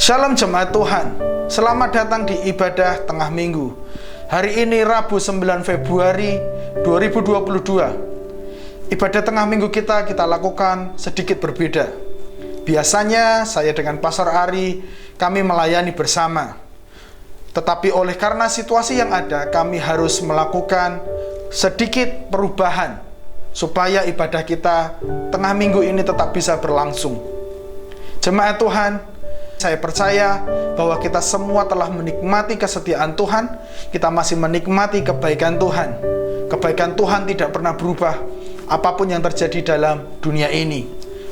Shalom jemaat Tuhan, selamat datang di ibadah tengah minggu. Hari ini Rabu 9 Februari 2022. Ibadah tengah minggu kita lakukan sedikit berbeda. Biasanya saya dengan Pastor Ari, kami melayani bersama. Tetapi oleh karena situasi yang ada, kami harus melakukan sedikit perubahan supaya ibadah kita tengah minggu ini tetap bisa berlangsung. Jemaat Tuhan, saya percaya bahwa kita semua telah menikmati kesetiaan Tuhan. Kita masih menikmati kebaikan Tuhan. Kebaikan Tuhan tidak pernah berubah apapun yang terjadi dalam dunia ini.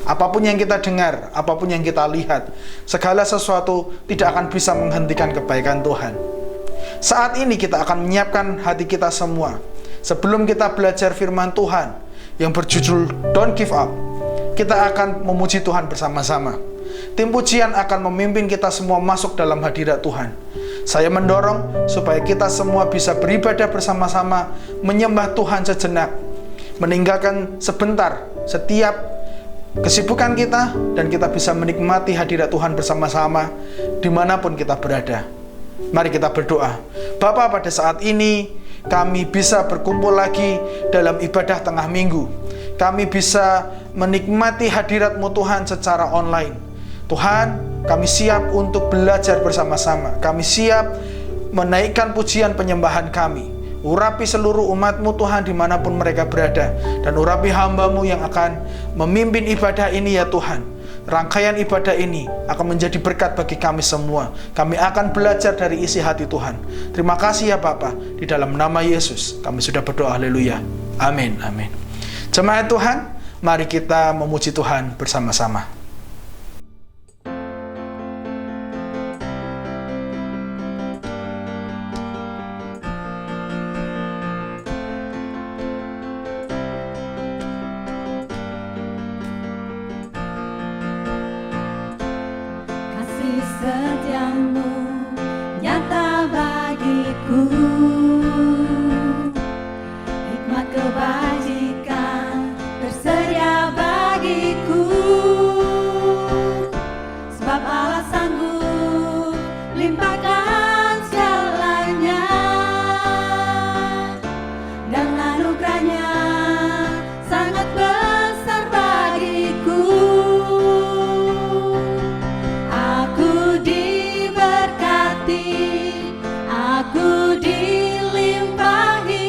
Apapun yang kita dengar, apapun yang kita lihat, segala sesuatu tidak akan bisa menghentikan kebaikan Tuhan. Saat ini kita akan menyiapkan hati kita semua. Sebelum kita belajar firman Tuhan yang berjudul Don't Give Up, kita akan memuji Tuhan bersama-sama. Tim pujian akan memimpin kita semua masuk dalam hadirat Tuhan. Saya mendorong supaya kita semua bisa beribadah bersama-sama, menyembah Tuhan sejenak, meninggalkan sebentar setiap kesibukan kita, dan kita bisa menikmati hadirat Tuhan bersama-sama dimanapun kita berada. Mari kita berdoa. Bapa, pada saat ini kami bisa berkumpul lagi dalam ibadah tengah minggu. Kami bisa menikmati hadirat-Mu Tuhan secara online. Tuhan, kami siap untuk belajar bersama-sama. Kami siap menaikkan pujian penyembahan kami. Urapi seluruh umat-Mu Tuhan dimanapun mereka berada. Dan urapi hamba-Mu yang akan memimpin ibadah ini ya Tuhan. Rangkaian ibadah ini akan menjadi berkat bagi kami semua. Kami akan belajar dari isi hati Tuhan. Terima kasih ya Bapa. Di dalam nama Yesus kami sudah berdoa, haleluya. Amin, amin. Jemaat Tuhan, mari kita memuji Tuhan bersama-sama. Setiamu nyata bagiku, hikmat kebajikan tersedia bagiku, sebab Allah sanggup limpahkan segalanya, dan anugerahnya sangat besar bagiku. Aku dilimpahi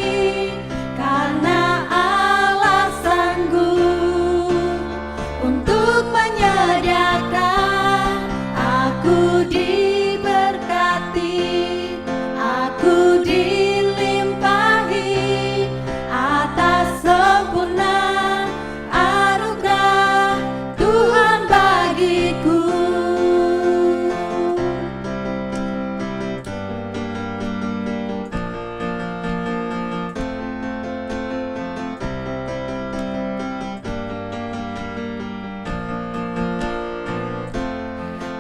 karena Allah sanggup untuk menyediakan. Aku diberkati, aku dilimpahi atas sempurna anugerah Tuhan bagiku.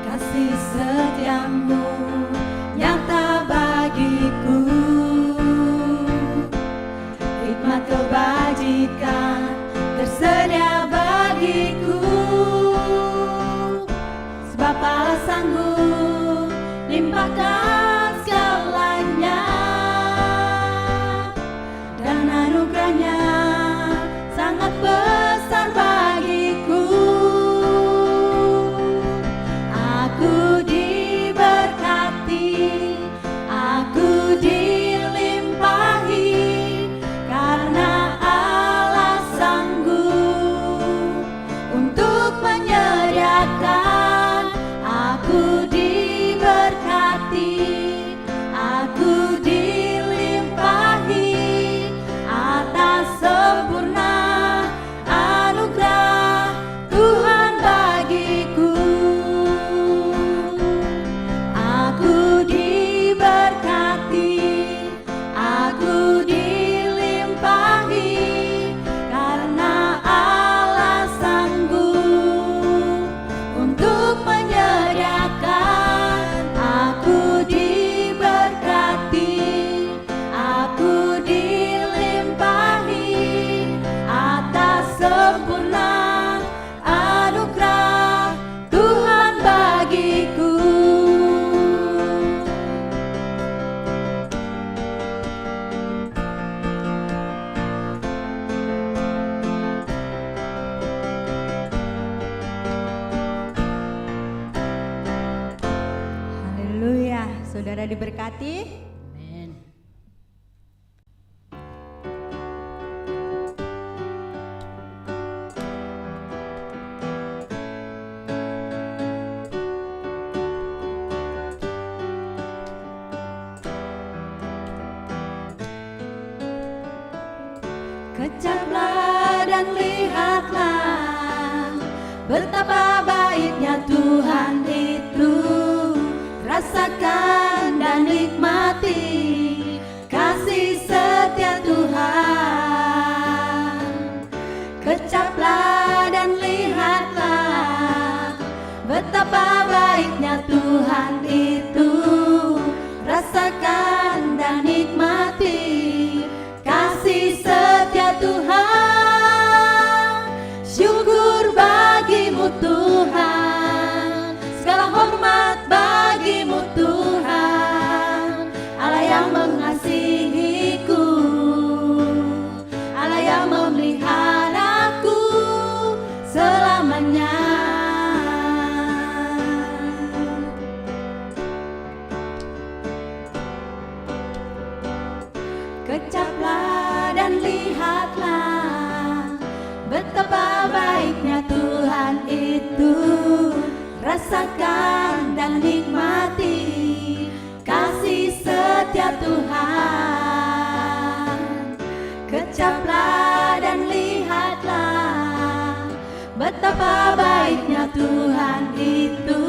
Kasih setiamu nyata bagiku, hikmat kebajikan tersedia bagiku, sebab Allah sanggup limpahkan segalanya, dan anugerahnya sangat besar bagiku. Aku diberkati, Saudara diberkati. Amin. Kecaplah dan lihatlah betapa baiknya Tuhan itu. Rasakan dan nikmati kasih setia Tuhan. Kecaplah dan lihatlah betapa baiknya Tuhan itu. Rasakan dan nikmati kasih setia Tuhan. Syukur bagimu Tuhan, segala hormat bagimu Tuhan. Allah yang mengasihiku, Allah yang memeliharaku selamanya. Kecaplah dan lihatlah betapa baiknya Tuhan itu. Rasakan dan nikmati kasih setia Tuhan. Kecaplah dan lihatlah betapa baiknya Tuhan itu.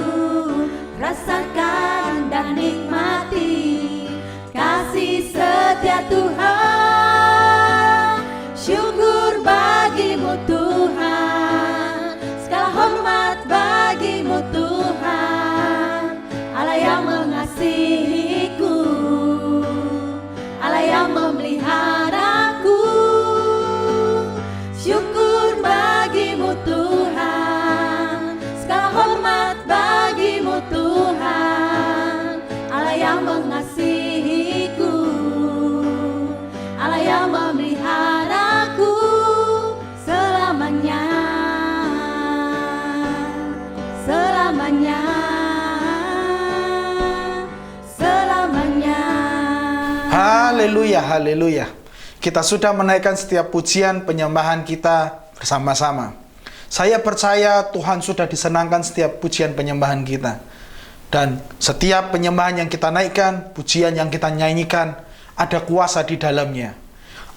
Rasakan dan nikmati kasih setia Tuhan. Syukur bagimu Tuhan, segala hormat bagimu Tuhan. Allah yang mengasihiku, Allah yang memeliharaku. Syukur bagimu Tuhan, segala hormat bagimu Tuhan. Allah yang mengasihiku, Allah yang memeliharaku selamanya, selamanya, selamanya. Haleluya, haleluya. Kita sudah menaikkan setiap pujian penyembahan kita bersama-sama. Saya percaya Tuhan sudah disenangkan setiap pujian penyembahan kita. Dan setiap penyembahan yang kita naikkan, pujian yang kita nyanyikan, ada kuasa di dalamnya.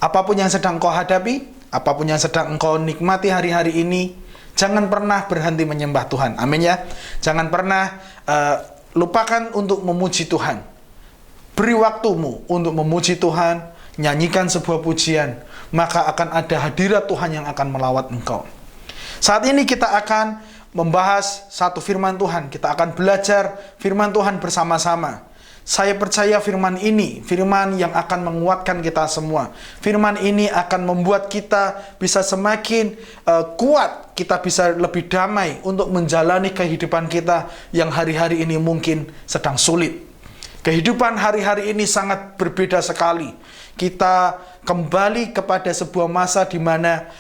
Apapun yang sedang kau hadapi, apapun yang sedang engkau nikmati hari-hari ini, jangan pernah berhenti menyembah Tuhan. Amin ya. Jangan pernah lupakan untuk memuji Tuhan. Beri waktumu untuk memuji Tuhan, nyanyikan sebuah pujian, maka akan ada hadirat Tuhan yang akan melawat engkau. Saat ini kita akan membahas satu firman Tuhan. Kita akan belajar firman Tuhan bersama-sama. Saya percaya firman ini, firman yang akan menguatkan kita semua. Firman ini akan membuat kita bisa semakin kuat, kita bisa lebih damai untuk menjalani kehidupan kita yang hari-hari ini mungkin sedang sulit. Kehidupan hari-hari ini sangat berbeda sekali. Kita kembali kepada sebuah masa di mana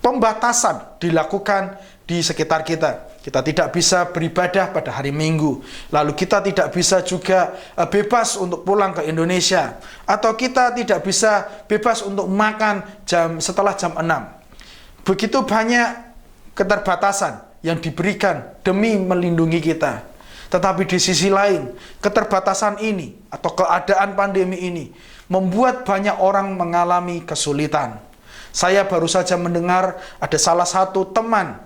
pembatasan dilakukan di sekitar kita. Kita tidak bisa beribadah pada hari Minggu. Lalu kita tidak bisa juga bebas untuk pulang ke Indonesia. Atau kita tidak bisa bebas untuk makan setelah jam 6. Begitu banyak keterbatasan yang diberikan demi melindungi kita. Tetapi di sisi lain, keterbatasan ini atau keadaan pandemi ini membuat banyak orang mengalami kesulitan. Saya baru saja mendengar ada salah satu teman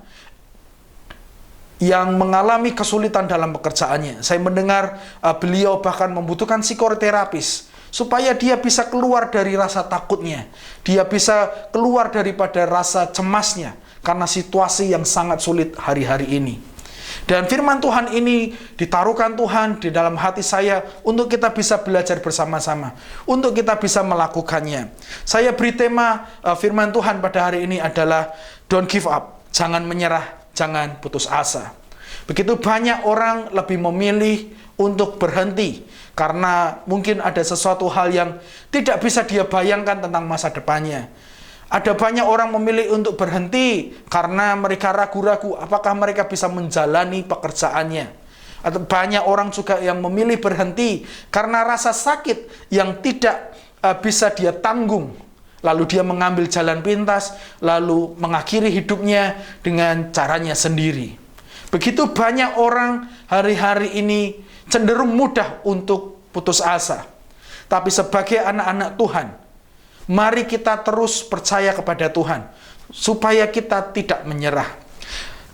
yang mengalami kesulitan dalam pekerjaannya. Saya mendengar beliau bahkan membutuhkan psikoterapis supaya dia bisa keluar dari rasa takutnya. Dia bisa keluar daripada rasa cemasnya karena situasi yang sangat sulit hari-hari ini. Dan firman Tuhan ini ditaruhkan Tuhan di dalam hati saya untuk kita bisa belajar bersama-sama, untuk kita bisa melakukannya. Saya beri tema firman Tuhan pada hari ini adalah don't give up, jangan menyerah, jangan putus asa. Begitu banyak orang lebih memilih untuk berhenti karena mungkin ada sesuatu hal yang tidak bisa dia bayangkan tentang masa depannya. Ada banyak orang memilih untuk berhenti karena mereka ragu-ragu apakah mereka bisa menjalani pekerjaannya. Atau banyak orang juga yang memilih berhenti karena rasa sakit yang tidak bisa dia tanggung. Lalu dia mengambil jalan pintas, lalu mengakhiri hidupnya dengan caranya sendiri. Begitu banyak orang hari-hari ini cenderung mudah untuk putus asa. Tapi sebagai anak-anak Tuhan, mari kita terus percaya kepada Tuhan, supaya kita tidak menyerah.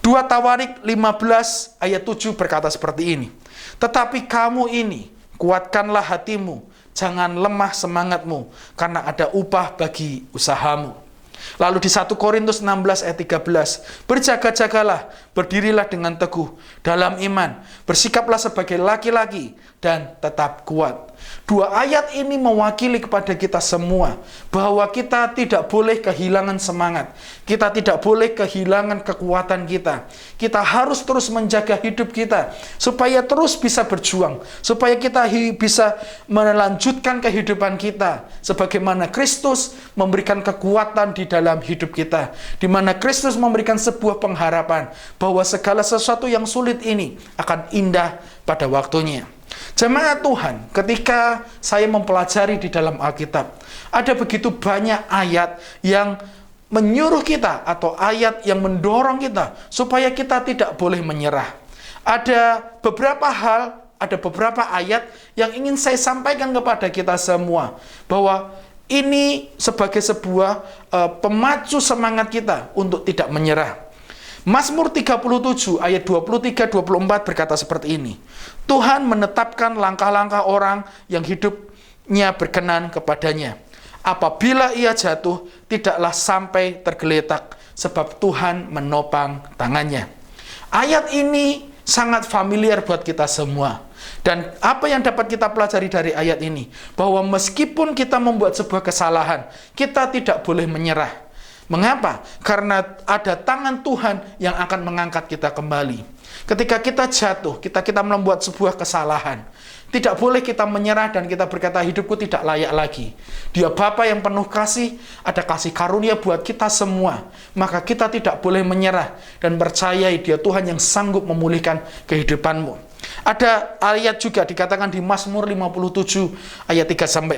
2 Tawarik 15 ayat 7 berkata seperti ini. Tetapi kamu ini, kuatkanlah hatimu, jangan lemah semangatmu, karena ada upah bagi usahamu. Lalu di 1 Korintus 16 ayat 13, berjaga-jagalah, berdirilah dengan teguh dalam iman, bersikaplah sebagai laki-laki dan tetap kuat. 2 ayat ini mewakili kepada kita semua bahwa kita tidak boleh kehilangan semangat. Kita tidak boleh kehilangan kekuatan kita. Kita harus terus menjaga hidup kita supaya terus bisa berjuang, supaya kita bisa melanjutkan kehidupan kita sebagaimana Kristus memberikan kekuatan di dalam hidup kita, di mana Kristus memberikan sebuah pengharapan bahwa segala sesuatu yang sulit ini akan indah pada waktunya. Jemaat Tuhan, ketika saya mempelajari di dalam Alkitab, ada begitu banyak ayat yang menyuruh kita atau ayat yang mendorong kita supaya kita tidak boleh menyerah. Ada beberapa hal, ada beberapa ayat yang ingin saya sampaikan kepada kita semua, bahwa ini sebagai sebuah pemacu semangat kita untuk tidak menyerah. Mazmur 37 ayat 23-24 berkata seperti ini. Tuhan menetapkan langkah-langkah orang yang hidupnya berkenan kepadanya. Apabila ia jatuh, tidaklah sampai tergeletak, sebab Tuhan menopang tangannya. Ayat ini sangat familiar buat kita semua. Dan apa yang dapat kita pelajari dari ayat ini? Bahwa meskipun kita membuat sebuah kesalahan, kita tidak boleh menyerah. Mengapa? Karena ada tangan Tuhan yang akan mengangkat kita kembali. Ketika kita jatuh, kita membuat sebuah kesalahan, tidak boleh kita menyerah dan kita berkata hidupku tidak layak lagi. Dia Bapa yang penuh kasih, ada kasih karunia buat kita semua. Maka kita tidak boleh menyerah dan percayai Dia Tuhan yang sanggup memulihkan kehidupanmu. Ada ayat juga dikatakan di Mazmur 57 ayat 3-4.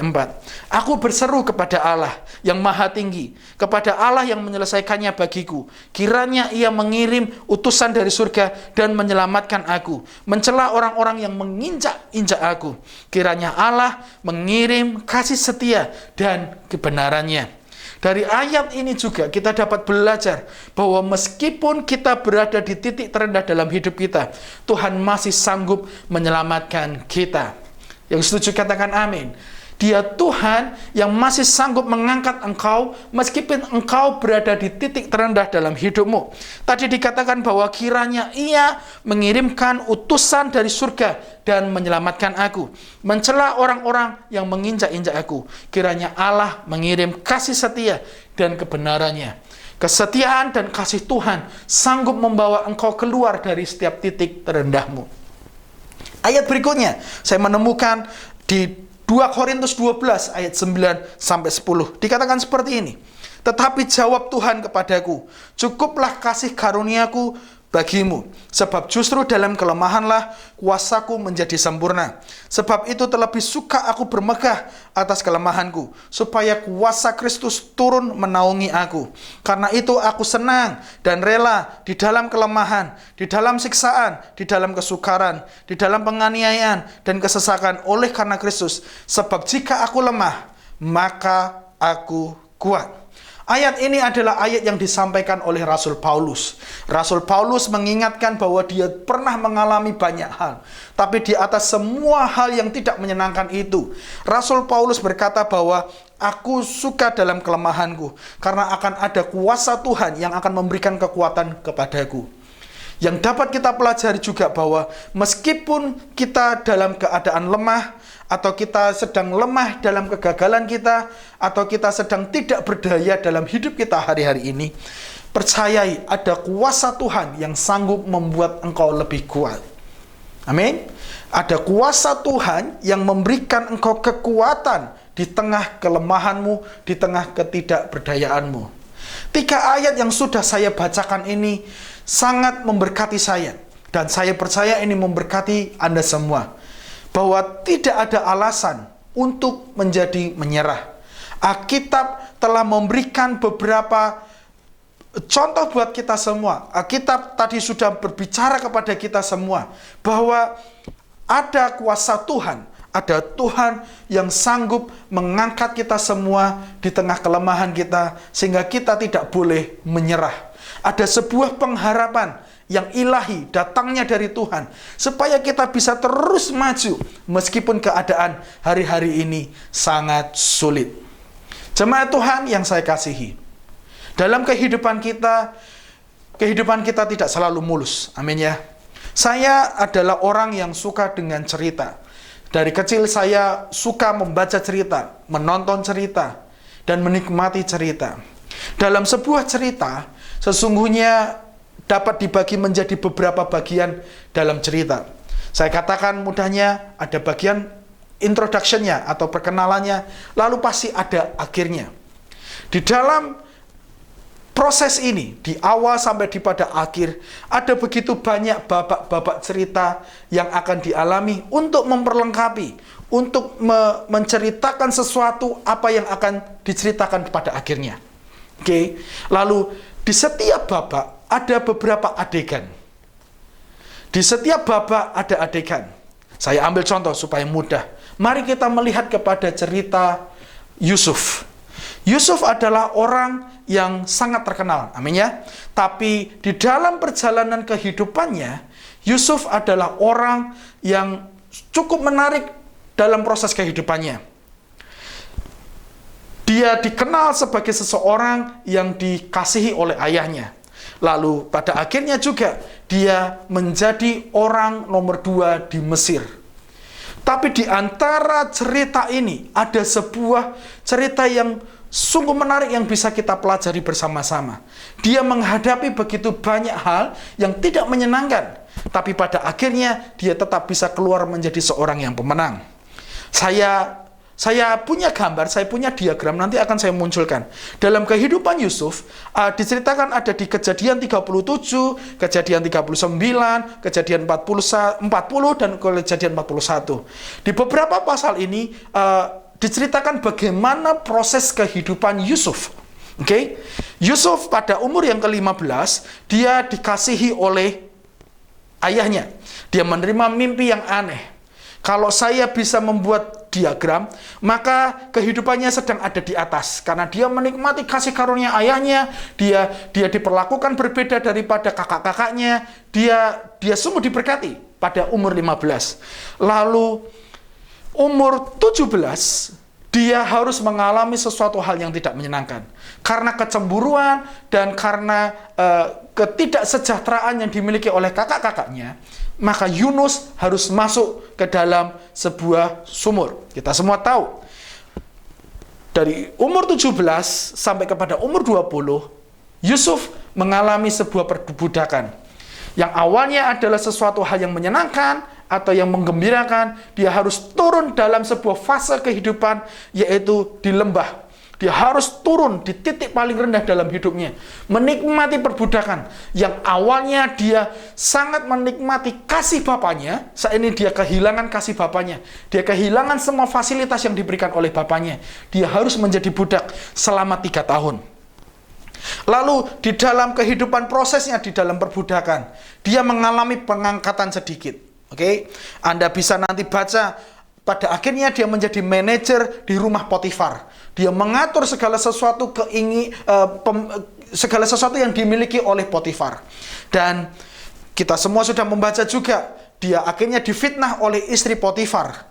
Aku berseru kepada Allah yang maha tinggi, kepada Allah yang menyelesaikannya bagiku. Kiranya Ia mengirim utusan dari surga dan menyelamatkan aku, mencela orang-orang yang menginjak-injak aku. Kiranya Allah mengirim kasih setia dan kebenarannya. Dari ayat ini juga kita dapat belajar bahwa meskipun kita berada di titik terendah dalam hidup kita, Tuhan masih sanggup menyelamatkan kita. Yang setuju katakan amin. Dia Tuhan yang masih sanggup mengangkat engkau meskipun engkau berada di titik terendah dalam hidupmu. Tadi dikatakan bahwa kiranya Ia mengirimkan utusan dari surga dan menyelamatkan aku, mencela orang-orang yang menginjak-injak aku. Kiranya Allah mengirim kasih setia dan kebenarannya. Kesetiaan dan kasih Tuhan sanggup membawa engkau keluar dari setiap titik terendahmu. Ayat berikutnya saya menemukan di 2 Korintus 12 ayat 9-10 dikatakan seperti ini. Tetapi jawab Tuhan kepadaku, cukuplah kasih karuniaku bagimu, sebab justru dalam kelemahanlah kuasaku menjadi sempurna. Sebab itu terlebih suka aku bermegah atas kelemahanku, supaya kuasa Kristus turun menaungi aku. Karena itu aku senang dan rela di dalam kelemahan, di dalam siksaan, di dalam kesukaran, di dalam penganiayaan dan kesesakan oleh karena Kristus. Sebab jika aku lemah, maka aku kuat. Ayat ini adalah ayat yang disampaikan oleh Rasul Paulus. Rasul Paulus mengingatkan bahwa dia pernah mengalami banyak hal. Tapi di atas semua hal yang tidak menyenangkan itu, Rasul Paulus berkata bahwa aku suka dalam kelemahanku, karena akan ada kuasa Tuhan yang akan memberikan kekuatan kepadaku. Yang dapat kita pelajari juga bahwa meskipun kita dalam keadaan lemah, atau kita sedang lemah dalam kegagalan kita, atau kita sedang tidak berdaya dalam hidup kita hari-hari ini, percayai ada kuasa Tuhan yang sanggup membuat engkau lebih kuat. Amin. Ada kuasa Tuhan yang memberikan engkau kekuatan di tengah kelemahanmu, di tengah ketidakberdayaanmu. 3 ayat yang sudah saya bacakan ini sangat memberkati saya. Dan saya percaya ini memberkati Anda semua. Bahwa tidak ada alasan untuk menjadi menyerah. Alkitab telah memberikan beberapa contoh buat kita semua. Alkitab tadi sudah berbicara kepada kita semua bahwa ada kuasa Tuhan, ada Tuhan yang sanggup mengangkat kita semua di tengah kelemahan kita, sehingga kita tidak boleh menyerah. Ada sebuah pengharapan yang ilahi datangnya dari Tuhan, supaya kita bisa terus maju meskipun keadaan hari-hari ini sangat sulit. Jemaat Tuhan yang saya kasihi, dalam kehidupan kita tidak selalu mulus. Amin ya. Saya adalah orang yang suka dengan cerita. Dari kecil saya suka membaca cerita, menonton cerita, dan menikmati cerita. Dalam sebuah cerita, sesungguhnya dapat dibagi menjadi beberapa bagian dalam cerita. Saya katakan mudahnya, ada bagian introduction-nya atau perkenalannya, lalu pasti ada akhirnya. Di dalam proses ini, di awal sampai di pada akhir, ada begitu banyak babak-babak cerita yang akan dialami untuk memperlengkapi, untuk menceritakan sesuatu apa yang akan diceritakan pada akhirnya. Oke. Lalu di setiap babak ada beberapa adegan. Di setiap babak ada adegan. Saya ambil contoh supaya mudah. Mari kita melihat kepada cerita Yusuf. Yusuf adalah orang yang sangat terkenal, amin ya. Tapi di dalam perjalanan kehidupannya, Yusuf adalah orang yang cukup menarik dalam proses kehidupannya. Dia dikenal sebagai seseorang yang dikasihi oleh ayahnya. Lalu pada akhirnya juga dia menjadi orang nomor 2 di Mesir. Tapi di antara cerita ini ada sebuah cerita yang sungguh menarik yang bisa kita pelajari bersama-sama. Dia menghadapi begitu banyak hal yang tidak menyenangkan, tapi pada akhirnya dia tetap bisa keluar menjadi seorang yang pemenang. Saya punya gambar, saya punya diagram, nanti akan saya munculkan. Dalam kehidupan Yusuf, diceritakan ada di Kejadian 37, Kejadian 39, Kejadian 40, dan Kejadian 41. Di beberapa pasal ini, diceritakan bagaimana proses kehidupan Yusuf. Oke? Yusuf pada umur yang ke-15, dia dikasihi oleh ayahnya. Dia menerima mimpi yang aneh. Kalau saya bisa membuat diagram, maka kehidupannya sedang ada di atas. Karena dia menikmati kasih karunia ayahnya, dia diperlakukan berbeda daripada kakak-kakaknya, dia sungguh diberkati pada umur 15. Lalu umur 17, dia harus mengalami sesuatu hal yang tidak menyenangkan. Karena kecemburuan dan karena ketidaksejahteraan yang dimiliki oleh kakak-kakaknya, maka Yunus harus masuk ke dalam sebuah sumur. Kita semua tahu, dari umur 17 sampai kepada umur 20, Yusuf mengalami sebuah perbudakan. Yang awalnya adalah sesuatu hal yang menyenangkan atau yang menggembirakan, dia harus turun dalam sebuah fase kehidupan, yaitu di lembah. Dia harus turun di titik paling rendah dalam hidupnya, menikmati perbudakan. Yang awalnya dia sangat menikmati kasih bapaknya, saat ini dia kehilangan kasih bapaknya. Dia kehilangan semua fasilitas yang diberikan oleh bapaknya. Dia harus menjadi budak selama 3 tahun. Lalu di dalam kehidupan prosesnya di dalam perbudakan, dia mengalami pengangkatan sedikit. Oke, Anda bisa nanti baca, pada akhirnya dia menjadi manajer di rumah Potifar. Dia mengatur segala sesuatu segala sesuatu yang dimiliki oleh Potifar. Dan kita semua sudah membaca juga, dia akhirnya difitnah oleh istri Potifar.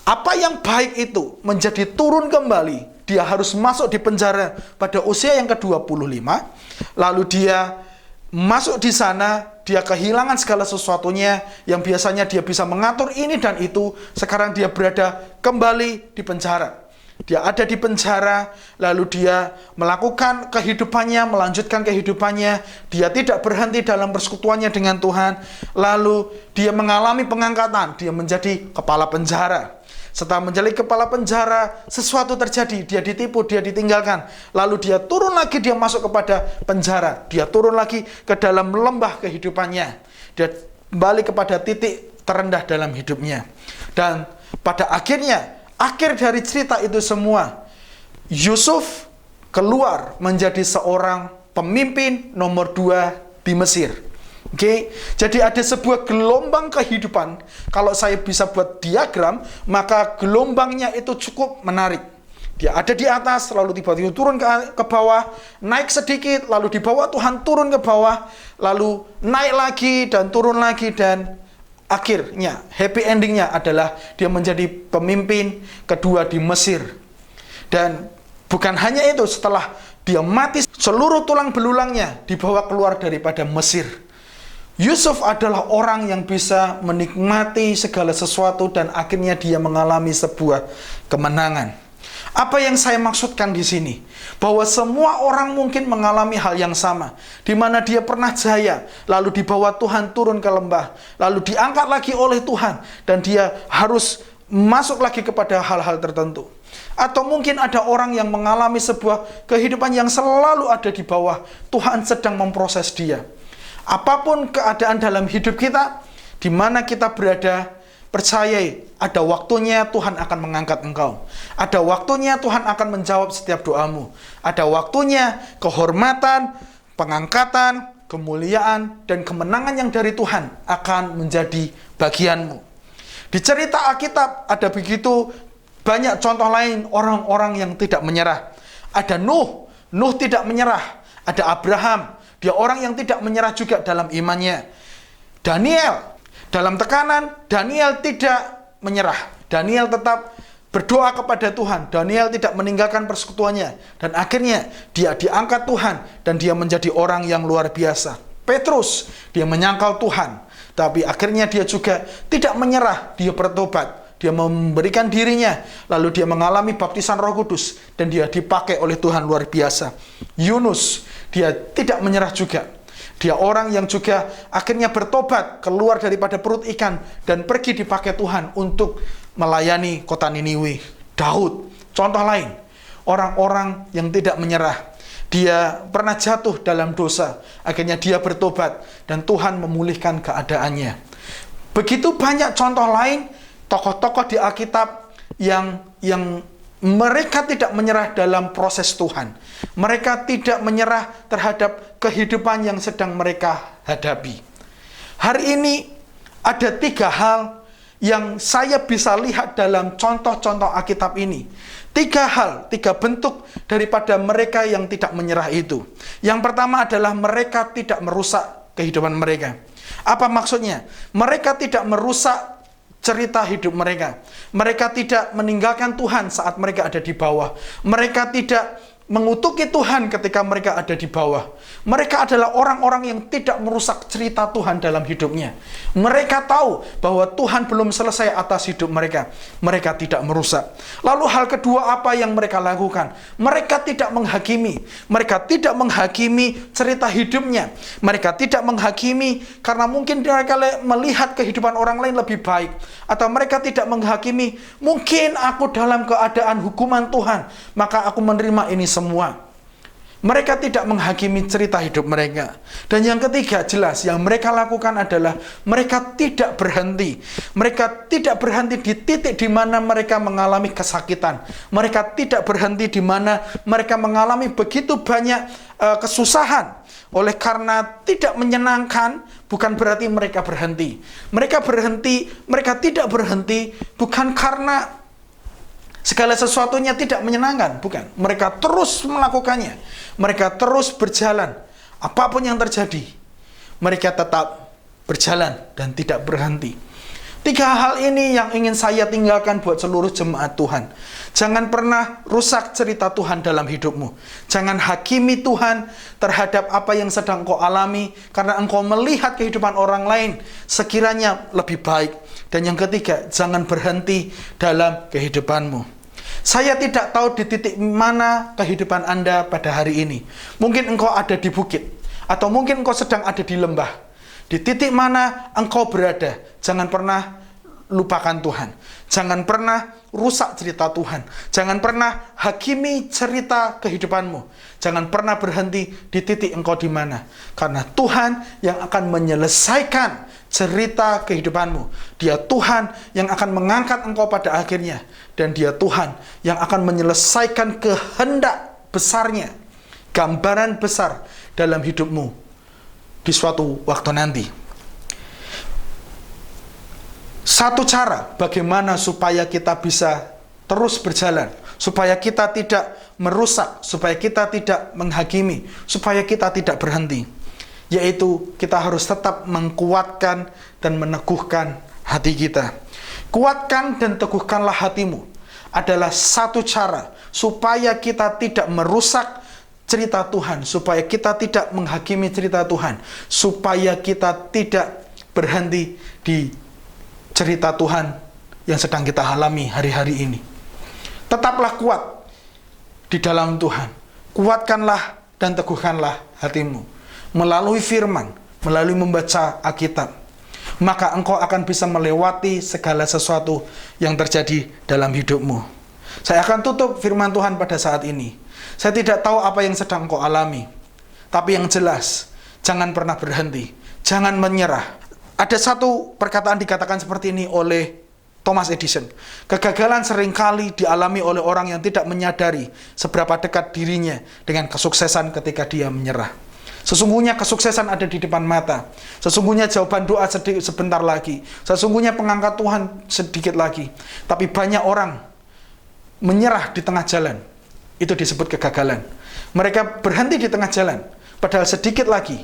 Apa yang baik itu menjadi turun kembali. Dia harus masuk di penjara pada usia yang ke-25. Lalu dia masuk di sana, dia kehilangan segala sesuatunya yang biasanya dia bisa mengatur ini dan itu. Sekarang dia berada kembali di penjara. Dia ada di penjara, lalu dia melakukan kehidupannya, melanjutkan kehidupannya. Dia tidak berhenti dalam persekutuannya dengan Tuhan. Lalu dia mengalami pengangkatan, dia menjadi kepala penjara. Setelah menjadi kepala penjara, sesuatu terjadi, dia ditipu, dia ditinggalkan. Lalu dia turun lagi, dia masuk kepada penjara. Dia turun lagi ke dalam lembah kehidupannya. Dia kembali kepada titik terendah dalam hidupnya. Dan pada akhirnya, akhir dari cerita itu semua, Yusuf keluar menjadi seorang pemimpin nomor 2 di Mesir. Oke, jadi ada sebuah gelombang kehidupan. Kalau saya bisa buat diagram, maka gelombangnya itu cukup menarik. Dia ada di atas, lalu tiba-tiba turun ke bawah, naik sedikit, lalu di bawah Tuhan turun ke bawah, lalu naik lagi dan turun lagi, dan akhirnya happy endingnya adalah dia menjadi pemimpin kedua di Mesir. Dan bukan hanya itu, setelah dia mati, seluruh tulang belulangnya dibawa keluar daripada Mesir. Yusuf adalah orang yang bisa menikmati segala sesuatu dan akhirnya dia mengalami sebuah kemenangan. Apa yang saya maksudkan di sini? Bahwa semua orang mungkin mengalami hal yang sama, di mana dia pernah jaya, lalu dibawa Tuhan turun ke lembah, lalu diangkat lagi oleh Tuhan, dan dia harus masuk lagi kepada hal-hal tertentu. Atau mungkin ada orang yang mengalami sebuah kehidupan yang selalu ada di bawah, Tuhan sedang memproses dia. Apapun keadaan dalam hidup kita, di mana kita berada, percayai, ada waktunya Tuhan akan mengangkat engkau. Ada waktunya Tuhan akan menjawab setiap doamu. Ada waktunya kehormatan, pengangkatan, kemuliaan, dan kemenangan yang dari Tuhan akan menjadi bagianmu. Di cerita Alkitab ada begitu banyak contoh lain orang-orang yang tidak menyerah. Ada Nuh tidak menyerah. Ada Abraham, dia orang yang tidak menyerah juga dalam imannya. Daniel, dalam tekanan, Daniel tidak menyerah. Daniel tetap berdoa kepada Tuhan. Daniel tidak meninggalkan persekutuannya. Dan akhirnya dia diangkat Tuhan dan dia menjadi orang yang luar biasa. Petrus, dia menyangkal Tuhan, tapi akhirnya dia juga tidak menyerah. Dia bertobat. Dia memberikan dirinya, lalu dia mengalami baptisan Roh Kudus, dan dia dipakai oleh Tuhan luar biasa. Yunus, dia tidak menyerah juga. Dia orang yang juga akhirnya bertobat, keluar daripada perut ikan, dan pergi dipakai Tuhan untuk melayani kota Niniwe. Daud, contoh lain, orang-orang yang tidak menyerah. Dia pernah jatuh dalam dosa, akhirnya dia bertobat, dan Tuhan memulihkan keadaannya. Begitu banyak contoh lain, tokoh-tokoh di Alkitab yang mereka tidak menyerah dalam proses Tuhan. Mereka tidak menyerah terhadap kehidupan yang sedang mereka hadapi. Hari ini ada 3 hal yang saya bisa lihat dalam contoh-contoh Alkitab ini. 3 hal, 3 bentuk daripada mereka yang tidak menyerah itu. Yang pertama adalah mereka tidak merusak kehidupan mereka. Apa maksudnya? Mereka tidak merusak cerita hidup mereka. Mereka tidak meninggalkan Tuhan saat mereka ada di bawah. Mereka tidak mengutuki Tuhan ketika mereka ada di bawah. Mereka adalah orang-orang yang tidak merusak cerita Tuhan dalam hidupnya. Mereka tahu bahwa Tuhan belum selesai atas hidup mereka. Mereka tidak merusak. Lalu hal kedua apa yang mereka lakukan? Mereka tidak menghakimi. Mereka tidak menghakimi cerita hidupnya. Mereka tidak menghakimi karena mungkin mereka melihat kehidupan orang lain lebih baik. Atau mereka tidak menghakimi, mungkin aku dalam keadaan hukuman Tuhan, maka aku menerima ini semua. Mereka tidak menghakimi cerita hidup mereka. Dan yang ketiga, jelas yang mereka lakukan adalah mereka tidak berhenti. Mereka tidak berhenti di titik di mana mereka mengalami kesakitan. Mereka tidak berhenti di mana mereka mengalami begitu banyak kesusahan. Oleh karena tidak menyenangkan, bukan berarti mereka berhenti. Mereka berhenti, mereka tidak berhenti, bukan karena segala sesuatunya tidak menyenangkan, bukan. Mereka terus melakukannya. Mereka terus berjalan. Apapun yang terjadi, mereka tetap berjalan dan tidak berhenti. 3 hal ini yang ingin saya tinggalkan buat seluruh jemaat Tuhan. Jangan pernah rusak cerita Tuhan dalam hidupmu. Jangan hakimi Tuhan terhadap apa yang sedang kau alami, karena engkau melihat kehidupan orang lain sekiranya lebih baik. Dan yang ketiga, jangan berhenti dalam kehidupanmu. Saya tidak tahu di titik mana kehidupan Anda pada hari ini. Mungkin engkau ada di bukit, atau mungkin engkau sedang ada di lembah. Di titik mana engkau berada, jangan pernah lupakan Tuhan. Jangan pernah rusak cerita Tuhan. Jangan pernah hakimi cerita kehidupanmu. Jangan pernah berhenti di titik engkau di mana. Karena Tuhan yang akan menyelesaikan cerita kehidupanmu. Dia Tuhan yang akan mengangkat engkau pada akhirnya. Dan dia Tuhan yang akan menyelesaikan kehendak besarnya, gambaran besar dalam hidupmu di suatu waktu nanti. Satu cara bagaimana supaya kita bisa terus berjalan, supaya kita tidak merusak, supaya kita tidak menghakimi, supaya kita tidak berhenti, yaitu kita harus tetap mengkuatkan dan meneguhkan hati kita. Kuatkan dan teguhkanlah hatimu adalah satu cara supaya kita tidak merusak cerita Tuhan, supaya kita tidak menghakimi cerita Tuhan, supaya kita tidak berhenti di cerita Tuhan yang sedang kita alami hari-hari ini. Tetaplah kuat di dalam Tuhan. Kuatkanlah dan teguhkanlah hatimu melalui firman, melalui membaca Alkitab. Maka engkau akan bisa melewati segala sesuatu yang terjadi dalam hidupmu. Saya akan tutup firman Tuhan pada saat ini. Saya tidak tahu apa yang sedang engkau alami, tapi yang jelas, jangan pernah berhenti, jangan menyerah. Ada satu perkataan dikatakan seperti ini oleh Thomas Edison. Kegagalan seringkali dialami oleh orang yang tidak menyadari seberapa dekat dirinya dengan kesuksesan ketika dia menyerah. Sesungguhnya kesuksesan ada di depan mata. Sesungguhnya jawaban doa sebentar lagi. Sesungguhnya pengangkat Tuhan sedikit lagi. Tapi banyak orang menyerah di tengah jalan. Itu disebut kegagalan. Mereka berhenti di tengah jalan. Padahal sedikit lagi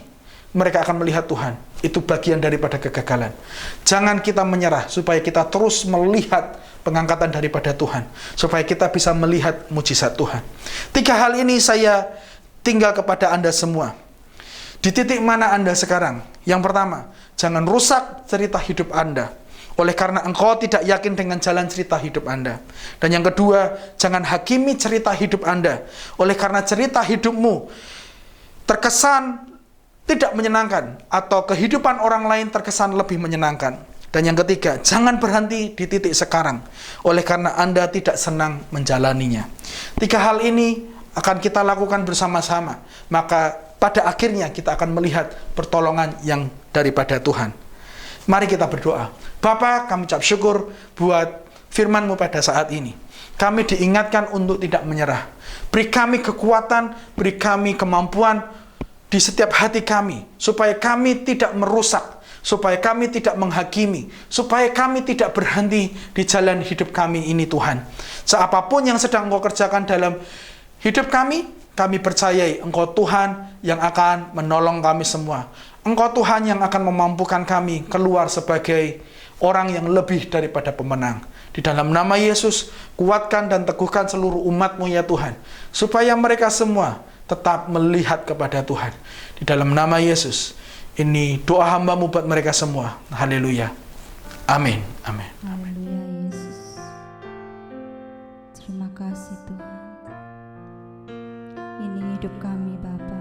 mereka akan melihat Tuhan. Itu bagian daripada kegagalan. Jangan kita menyerah supaya kita terus melihat pengangkatan daripada Tuhan. Supaya kita bisa melihat mujizat Tuhan. 3 hal ini saya tinggal kepada Anda semua. Di titik mana Anda sekarang? Yang pertama, jangan rusak cerita hidup Anda oleh karena engkau tidak yakin dengan jalan cerita hidup Anda. Dan yang kedua, jangan hakimi cerita hidup Anda oleh karena cerita hidupmu terkesan tidak menyenangkan atau kehidupan orang lain terkesan lebih menyenangkan. Dan yang ketiga, jangan berhenti di titik sekarang oleh karena Anda tidak senang menjalaninya. 3 hal ini akan kita lakukan bersama-sama. Maka pada akhirnya kita akan melihat pertolongan yang daripada Tuhan. Mari kita berdoa. Bapa, kami ucap syukur buat firman-Mu pada saat ini. Kami diingatkan untuk tidak menyerah. Beri kami kekuatan, beri kami kemampuan di setiap hati kami, supaya kami tidak merusak, supaya kami tidak menghakimi, supaya kami tidak berhenti di jalan hidup kami ini Tuhan. Seapapun yang sedang Engkau kerjakan dalam hidup kami percayai Engkau Tuhan yang akan menolong kami semua. Engkau Tuhan yang akan memampukan kami keluar sebagai orang yang lebih daripada pemenang. Di dalam nama Yesus, kuatkan dan teguhkan seluruh umat-Mu ya Tuhan, supaya mereka semua tetap melihat kepada Tuhan. Di dalam nama Yesus, ini doa hamba-Mu buat mereka semua. Haleluya. Amin. Amin. Haleluya Yesus. Terima kasih Tuhan. Ini hidup kami Bapa.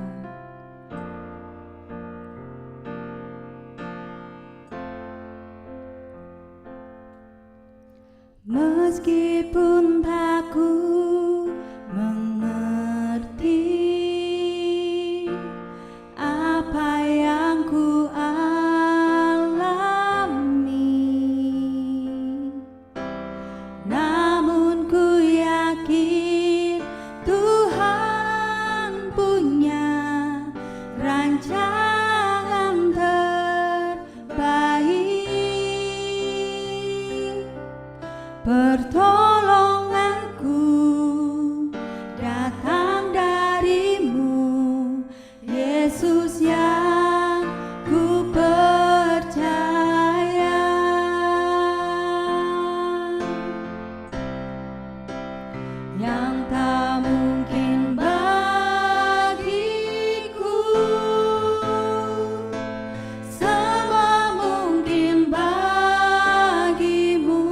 Meskipun tak ku mengerti apa yang ku alami, namun ku yakin Tuhan punya rancangan terbaik. Pertolonganku datang dari-Mu, Yesus yang ku percaya. Yang tak mungkin bagiku, semua mungkin bagi-Mu.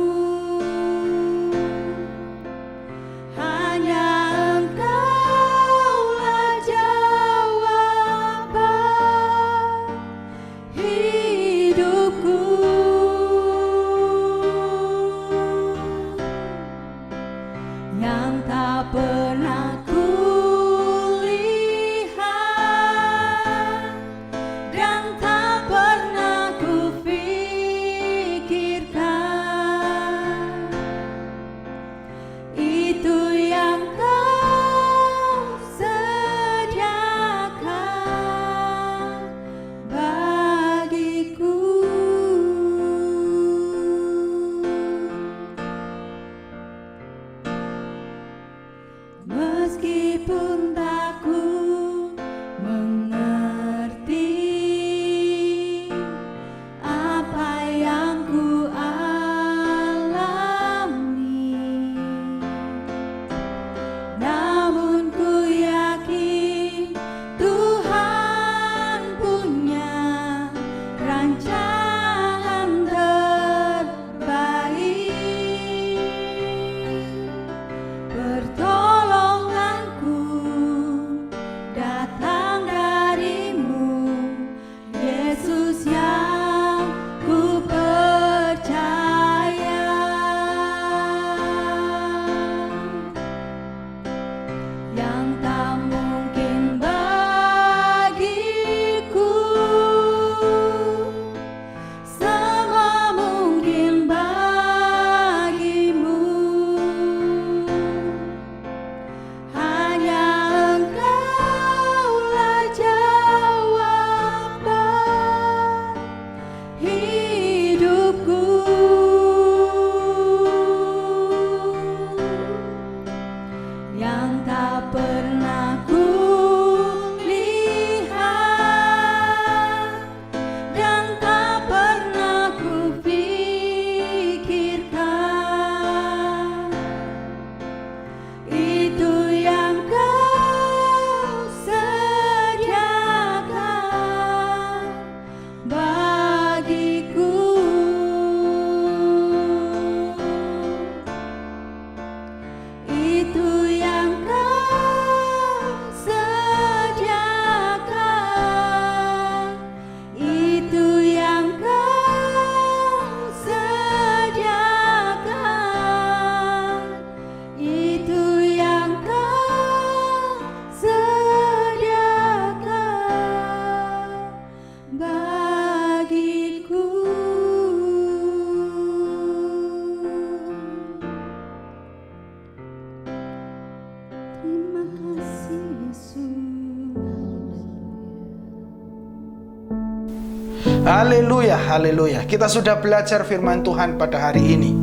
Haleluya, haleluya. Kita sudah belajar firman Tuhan pada hari ini.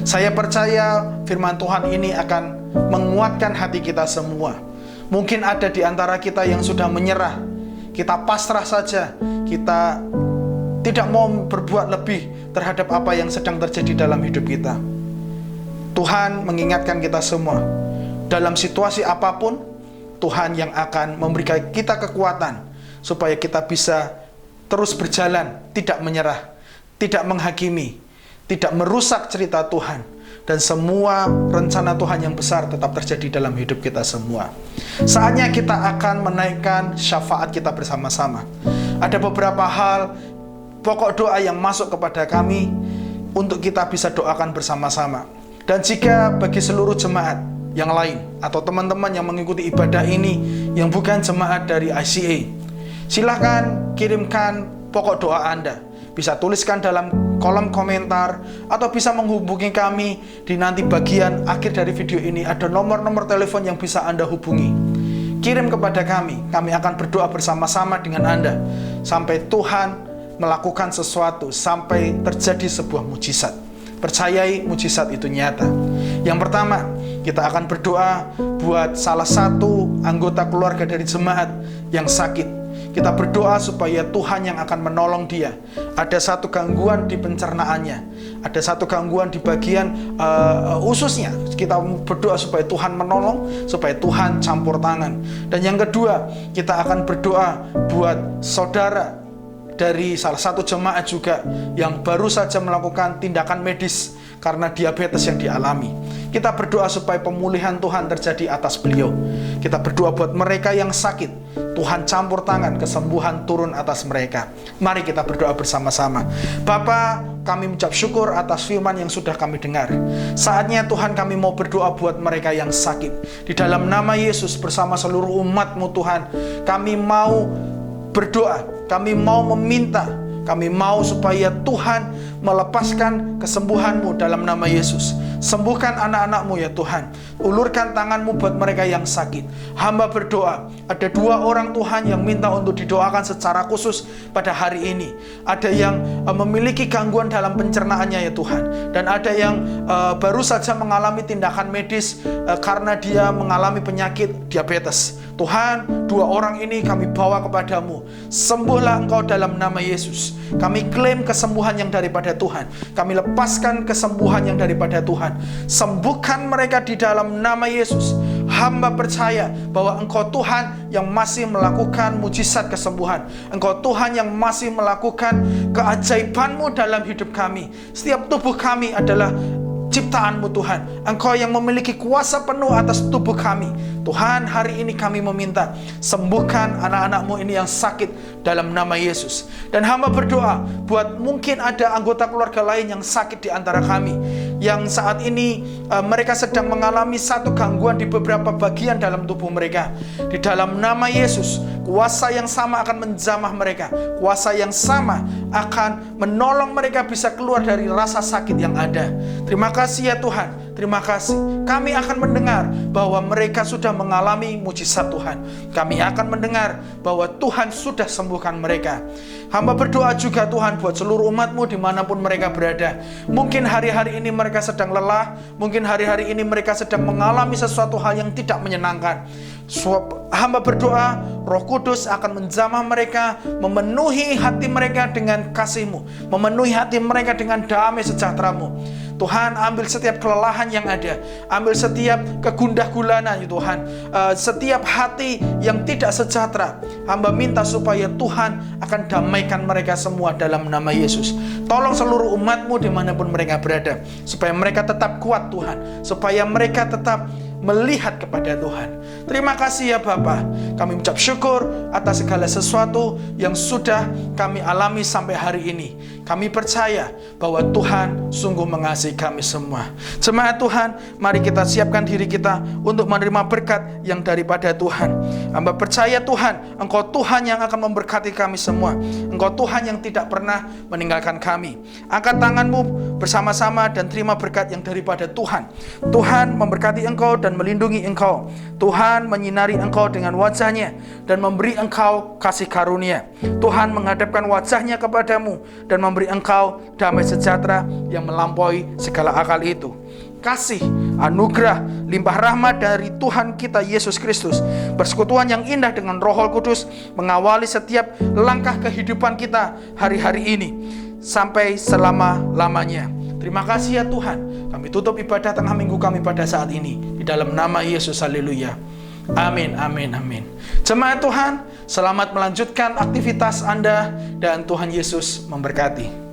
Saya percaya firman Tuhan ini akan menguatkan hati kita semua. Mungkin ada di antara kita yang sudah menyerah. Kita pasrah saja. Kita tidak mau berbuat lebih terhadap apa yang sedang terjadi dalam hidup kita. Tuhan mengingatkan kita semua. Dalam situasi apapun, Tuhan yang akan memberikan kita kekuatan supaya kita bisa terus berjalan, tidak menyerah, tidak menghakimi, tidak merusak cerita Tuhan, dan semua rencana Tuhan yang besar tetap terjadi dalam hidup kita semua. Saatnya kita akan menaikkan syafaat kita bersama-sama. Ada beberapa hal pokok doa yang masuk kepada kami untuk kita bisa doakan bersama-sama. Dan jika bagi seluruh jemaat yang lain atau teman-teman yang mengikuti ibadah ini yang bukan jemaat dari ICA, silakan kirimkan pokok doa Anda. Bisa tuliskan dalam kolom komentar atau bisa menghubungi kami di nanti bagian akhir dari video ini. Ada nomor-nomor telepon yang bisa Anda hubungi. Kirim kepada kami akan berdoa bersama-sama dengan Anda sampai Tuhan melakukan sesuatu, sampai terjadi sebuah mujizat. Percayai mujizat itu nyata. Yang pertama, kita akan berdoa buat salah satu anggota keluarga dari jemaat yang sakit. Kita berdoa supaya Tuhan yang akan menolong dia. Ada satu gangguan di pencernaannya, ada satu gangguan di bagian ususnya. Kita berdoa supaya Tuhan menolong, supaya Tuhan campur tangan. Dan yang kedua, kita akan berdoa buat saudara dari salah satu jemaat juga yang baru saja melakukan tindakan medis karena diabetes yang dialami. Kita berdoa supaya pemulihan Tuhan terjadi atas beliau. Kita berdoa buat mereka yang sakit, Tuhan campur tangan, kesembuhan turun atas mereka. Mari kita berdoa bersama-sama. Bapa, kami mengucap syukur atas firman yang sudah kami dengar. Saatnya Tuhan kami mau berdoa buat mereka yang sakit. Di dalam nama Yesus bersama seluruh umat-Mu Tuhan, kami mau berdoa, kami mau meminta, kami mau supaya Tuhan melepaskan kesembuhan-Mu dalam nama Yesus. Sembuhkan anak-anak-Mu ya Tuhan. Ulurkan tangan-Mu buat mereka yang sakit. Hamba berdoa, ada 2 orang Tuhan yang minta untuk didoakan secara khusus pada hari ini. Ada yang memiliki gangguan dalam pencernaannya ya Tuhan. Dan ada yang baru saja mengalami tindakan medis karena dia mengalami penyakit diabetes. Tuhan, 2 orang ini kami bawa kepadamu. Sembuhlah Engkau dalam nama Yesus. Kami klaim kesembuhan yang daripada Tuhan. Kami lepaskan kesembuhan yang daripada Tuhan. Sembuhkan mereka di dalam nama Yesus. Hamba percaya bahwa Engkau Tuhan yang masih melakukan mujizat kesembuhan. Engkau Tuhan yang masih melakukan keajaiban-Mu dalam hidup kami. Setiap tubuh kami adalah ciptaan-Mu Tuhan. Engkau yang memiliki kuasa penuh atas tubuh kami. Tuhan, hari ini kami meminta, sembuhkan anak-anak-Mu ini yang sakit dalam nama Yesus. Dan hamba berdoa buat mungkin ada anggota keluarga lain yang sakit di antara kami, yang saat ini mereka sedang mengalami satu gangguan di beberapa bagian dalam tubuh mereka. Di dalam nama Yesus, kuasa yang sama akan menjamah mereka. Kuasa yang sama akan menolong mereka bisa keluar dari rasa sakit yang ada. Terima kasih ya Tuhan. Terima kasih. Kami akan mendengar bahwa mereka sudah mengalami mujizat Tuhan. Kami akan mendengar bahwa Tuhan sudah sembuhkan mereka. Hamba berdoa juga Tuhan buat seluruh umat-Mu dimanapun mereka berada. Mungkin hari-hari ini mereka sedang lelah. Mungkin hari-hari ini mereka sedang mengalami sesuatu hal yang tidak menyenangkan. Hamba berdoa Roh Kudus akan menjamah mereka, memenuhi hati mereka dengan kasih-Mu, memenuhi hati mereka dengan damai sejahtera-Mu. Tuhan, ambil setiap kelelahan yang ada, ambil setiap kegundah gulana ya Tuhan, setiap hati yang tidak sejahtera. Hamba minta supaya Tuhan akan damaikan mereka semua dalam nama Yesus. Tolong seluruh umat-Mu dimanapun mereka berada, supaya mereka tetap kuat Tuhan, supaya mereka tetap melihat kepada Tuhan. Terima kasih ya Bapa. Kami mengucap syukur atas segala sesuatu yang sudah kami alami sampai hari ini. Kami percaya bahwa Tuhan sungguh mengasihi kami semua. Jemaat Tuhan, mari kita siapkan diri kita untuk menerima berkat yang daripada Tuhan. Hamba percaya Tuhan, Engkau Tuhan yang akan memberkati kami semua. Engkau Tuhan yang tidak pernah meninggalkan kami. Angkat tanganmu bersama-sama dan terima berkat yang daripada Tuhan. Tuhan memberkati engkau dan melindungi engkau. Tuhan Tuhan menyinari engkau dengan wajah-Nya dan memberi engkau kasih karunia. Tuhan menghadapkan wajah-Nya kepadamu dan memberi engkau damai sejahtera yang melampaui segala akal itu. Kasih, anugerah, limpah rahmat dari Tuhan kita Yesus Kristus, persekutuan yang indah dengan Roh Kudus mengawali setiap langkah kehidupan kita hari-hari ini sampai selama-lamanya. Terima kasih ya Tuhan. Kami tutup ibadah tengah minggu kami pada saat ini di dalam nama Yesus. Haleluya. Amin, amin, amin. Jemaat Tuhan, selamat melanjutkan aktivitas Anda dan Tuhan Yesus memberkati.